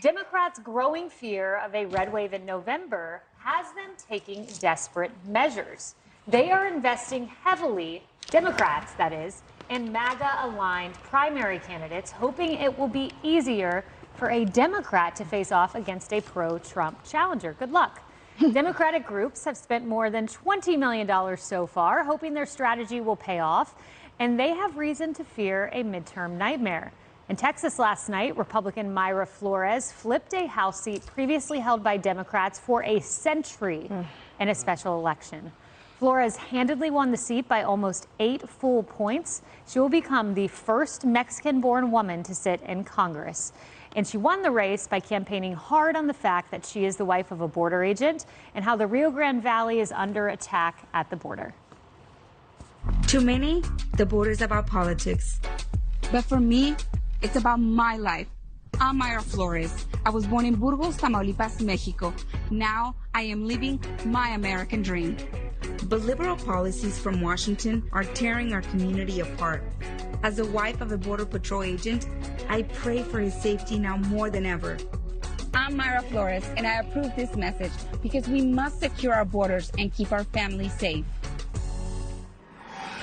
Democrats' growing fear of a red wave in November has them taking desperate measures. They are investing heavily, Democrats that is, in MAGA-aligned primary candidates, hoping it will be easier for a Democrat to face off against a pro-Trump challenger. Good luck. Democratic groups have spent more than $20 million so far, hoping their strategy will pay off, and they have reason to fear a midterm nightmare. In Texas last night, Republican Mayra Flores flipped a House seat previously held by Democrats for a century in a special election. Flores handedly won the seat by almost 8 full points. She will become the first Mexican-born woman to sit in Congress. And she won the race by campaigning hard on the fact that she is the wife of a border agent and how the Rio Grande Valley is under attack at the border. To many, the border is about politics. But for me, it's about my life. I'm Mayra Flores. I was born in Burgos, Tamaulipas, Mexico. Now I am living my American dream. But liberal policies from Washington are tearing our community apart. As the wife of a Border Patrol agent, I pray for his safety now more than ever. I'm Mayra Flores, and I approve this message because we must secure our borders and keep our families safe.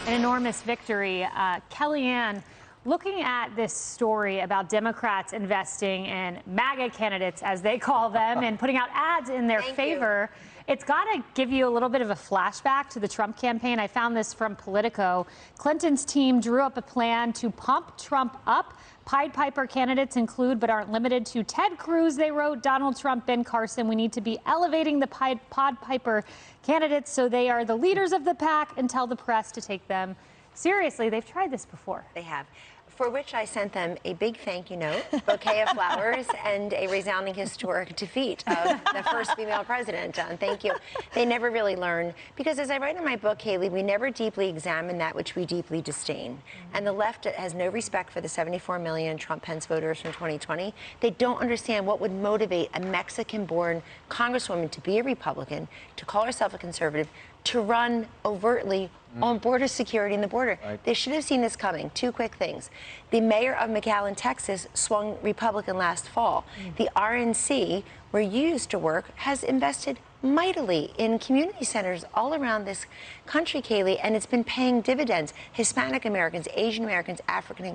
An enormous victory. Kellyanne, looking at this story about Democrats investing in MAGA candidates, as they call them, and putting out ads in their favor, it's got to give you a little bit of a flashback to the Trump campaign. I found this from Politico. Clinton's team drew up a plan to pump Trump up. Pied Piper candidates include, but aren't limited to, Ted Cruz, they wrote, Donald Trump, Ben Carson. We need to be elevating the Pied Piper candidates so they are the leaders of the pack and tell the press to take them seriously. They've tried this before. They have. For which I sent them a big thank you note, bouquet of flowers, and a resounding historic defeat of the first female president. Thank you. They never really learn, because as I write in my book, Haley, we never deeply examine that which we deeply disdain. And the left has no respect for the 74 million Trump-Pence voters from 2020. They don't understand what would motivate a Mexican-born congresswoman to be a Republican, to call herself a conservative, to run overtly on border security and the border. Right. They should have seen this coming. Two quick things. The mayor of McAllen, Texas, swung Republican last fall. The RNC, where you used to work, has invested mightily in community centers all around this country, Kaylee, and it's been paying dividends. Hispanic Americans, Asian Americans, African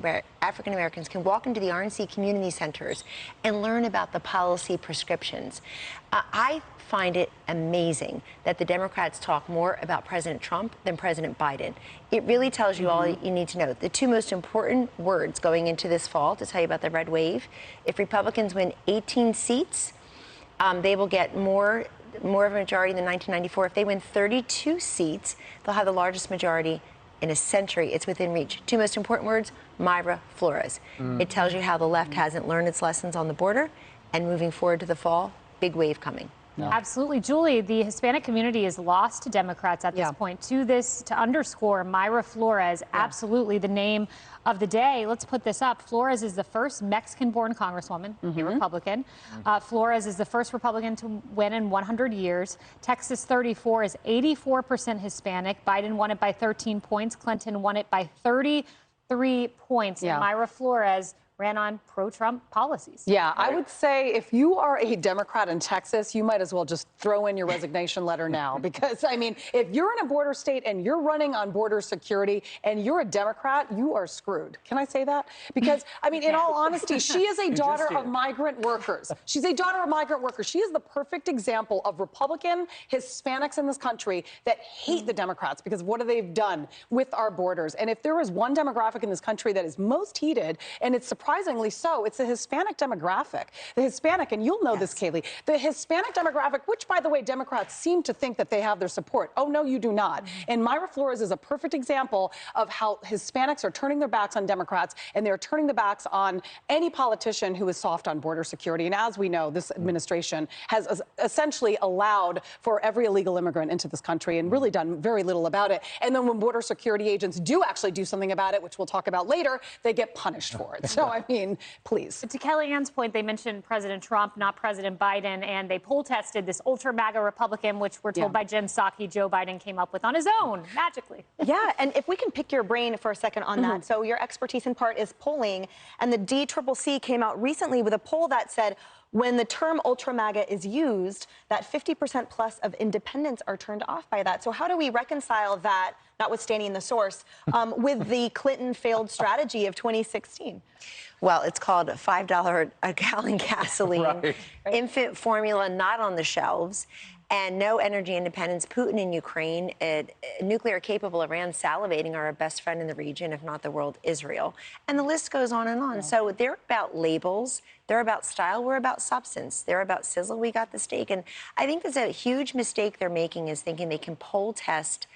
Americans can walk into the RNC community centers and learn about the policy prescriptions. I find it amazing that the Democrats talk more about President Trump than President Biden. It really tells you all you need to know. The two most important words going into this fall to tell you about the red wave: if Republicans win 18 seats, they will get more of a majority than 1994. If they win 32 seats, they'll have the largest majority in a century. It's within reach. Two most important words: Mayra Flores. It tells you how the left hasn't learned its lessons on the border, and moving forward to the fall, big wave coming. No. Absolutely. Julie, the Hispanic community is lost to Democrats at this point. To underscore Mayra Flores, absolutely the name of the day. Let's put this up. Flores is the first Mexican-born congresswoman, a Republican. Flores is the first Republican to win in 100 years. Texas 34 is 84% Hispanic. Biden won it by 13 points. Clinton won it by 33 points. And Mayra Flores ran on pro-Trump policies. Yeah, I would say if you are a Democrat in Texas, you might as well just throw in your resignation letter now. Because, I mean, if you're in a border state and you're running on border security and you're a Democrat, you are screwed. Can I say that? Because, I mean, in all honesty, she is a daughter of migrant workers. She's a daughter of migrant workers. She is the perfect example of Republican Hispanics in this country that hate the Democrats because of what they've done with our borders. And if there is one demographic in this country that is most heated, and it's surprisingly so, it's the Hispanic demographic. The Hispanic, and you'll know this, Kaylee, the Hispanic demographic, which, by the way, Democrats seem to think that they have their support. Oh, no, you do not. And Mayra Flores is a perfect example of how Hispanics are turning their backs on Democrats, and they're turning their backs on any politician who is soft on border security. And as we know, this administration has essentially allowed for every illegal immigrant into this country and really done very little about it. And then when border security agents do actually do something about it, which we'll talk about later, they get punished for it. So, I mean, please. To Kellyanne's point, they mentioned President Trump, not President Biden, and they poll tested this ultra MAGA Republican, which we're told by Jen Psaki Joe Biden came up with on his own, magically. Yeah, and if we can pick your brain for a second on that. So your expertise in part is polling, and the DCCC came out recently with a poll that said when the term ultra MAGA is used, that 50% plus of independents are turned off by that. So how do we reconcile that, notwithstanding the source, with the Clinton failed strategy of 2016? Well, it's called $5 a gallon gasoline, Right. infant formula not on the shelves, and no energy independence. Putin in Ukraine, nuclear capable Iran salivating our best friend in the region, if not the world, Israel. And the list goes on and on. Yeah. So they're about labels. They're about style. We're about substance. They're about sizzle. We got the steak. And I think there's a huge mistake they're making is thinking they can poll test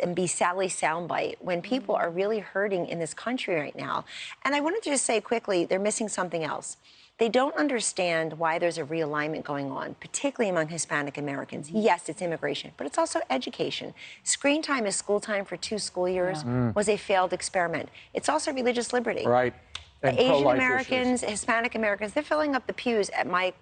and be Sally soundbite when people are really hurting in this country right now. And I wanted to just say quickly, they're missing something else. They don't understand why there's a realignment going on, particularly among Hispanic Americans. Yes, it's immigration, but it's also education. Screen time is school time for 2 school years was a failed experiment. It's also religious liberty. Right. And Asian Americans, Hispanic Americans, they're filling up the pews at my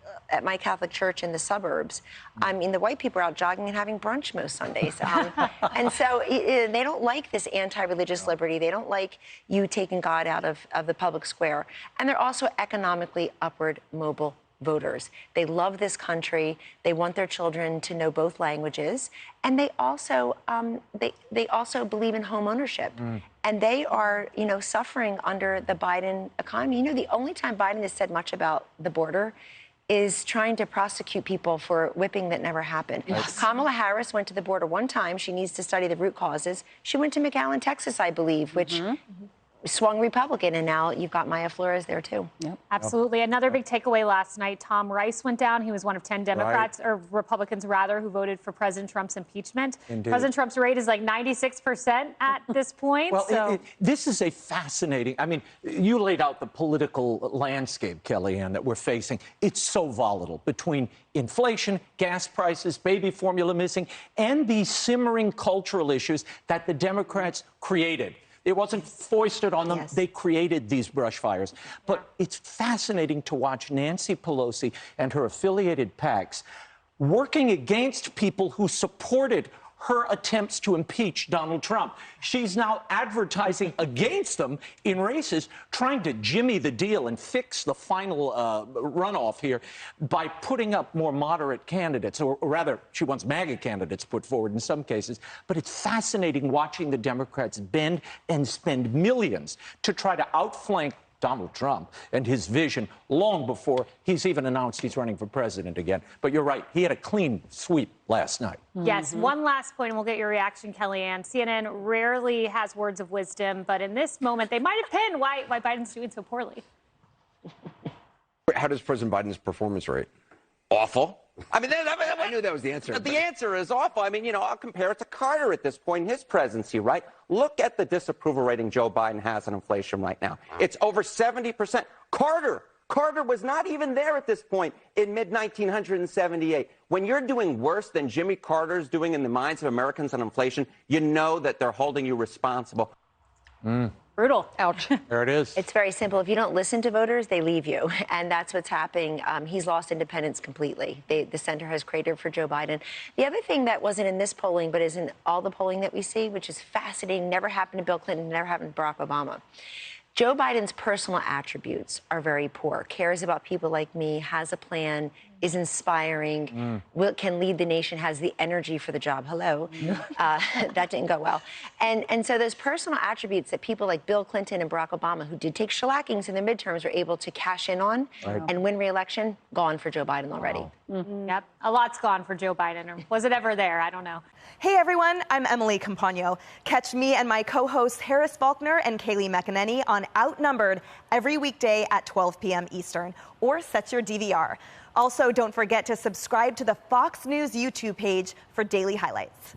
Catholic church in the suburbs. I mean, the white people are out jogging and having brunch most Sundays. And so they don't like this anti-religious liberty. They don't like you taking God out of the public square. And they're also economically upward mobile voters. They love this country. They want their children to know both languages, and they also believe in home ownership. And they are, suffering under the Biden economy. The only time Biden has said much about the border is trying to prosecute people for whipping that never happened. Yes. Kamala Harris went to the border one time. She needs to study the root causes. She went to McAllen, Texas, I believe, which swung Republican, and now you've got Maya Flores there too. Yep. Absolutely. Another big takeaway last night, Tom Rice went down. He was one of 10 Democrats, or Republicans rather, who voted for President Trump's impeachment. Indeed. President Trump's rate is like 96% at this point. Well, this is a fascinating, you laid out the political landscape, Kellyanne, that we're facing. It's so volatile between inflation, gas prices, baby formula missing, and these simmering cultural issues that the Democrats created. It wasn't foisted on them. Yes. They created these brush fires. But it's fascinating to watch Nancy Pelosi and her affiliated PACs working against people who supported her attempts to impeach Donald Trump. She's now advertising against them in races, trying to jimmy the deal and fix the final runoff here by putting up more moderate candidates, or rather, she wants MAGA candidates put forward in some cases. But it's fascinating watching the Democrats bend and spend millions to try to outflank Donald Trump and his vision long before he's even announced he's running for president again. But you're right, he had a clean sweep last night. Yes, one last point, and we'll get your reaction, Kellyanne. CNN rarely has words of wisdom, but in this moment, they might have pinned why Biden's doing so poorly. How does President Biden's performance rate? Awful. I knew that was the answer. The answer is awful. I'll compare it to Carter at this point in his presidency, right? Look at the disapproval rating Joe Biden has on inflation right now. It's over 70%. Carter was not even there at this point in mid-1978. When you're doing worse than Jimmy Carter's doing in the minds of Americans on inflation, you know that they're holding you responsible. Brutal. Ouch. There it is. It's very simple. If you don't listen to voters, they leave you. And that's what's happening. He's lost independence completely. The center has cratered for Joe Biden. The other thing that wasn't in this polling, but is in all the polling that we see, which is fascinating, never happened to Bill Clinton, never happened to Barack Obama. Joe Biden's personal attributes are very poor. Cares about people like me, has a plan, is inspiring, can lead the nation, has the energy for the job. Hello. That didn't go well. And so those personal attributes that people like Bill Clinton and Barack Obama, who did take shellackings in the midterms, were able to cash in on and win re-election, gone for Joe Biden already. Yep, a lot's gone for Joe Biden. Or was it ever there? I don't know. Hey everyone, I'm Emily Campagno. Catch me and my co-hosts Harris Faulkner and Kaylee McEnany on Outnumbered every weekday at 12 p.m. Eastern, or set your DVR. Also, don't forget to subscribe to the Fox News YouTube page for daily highlights.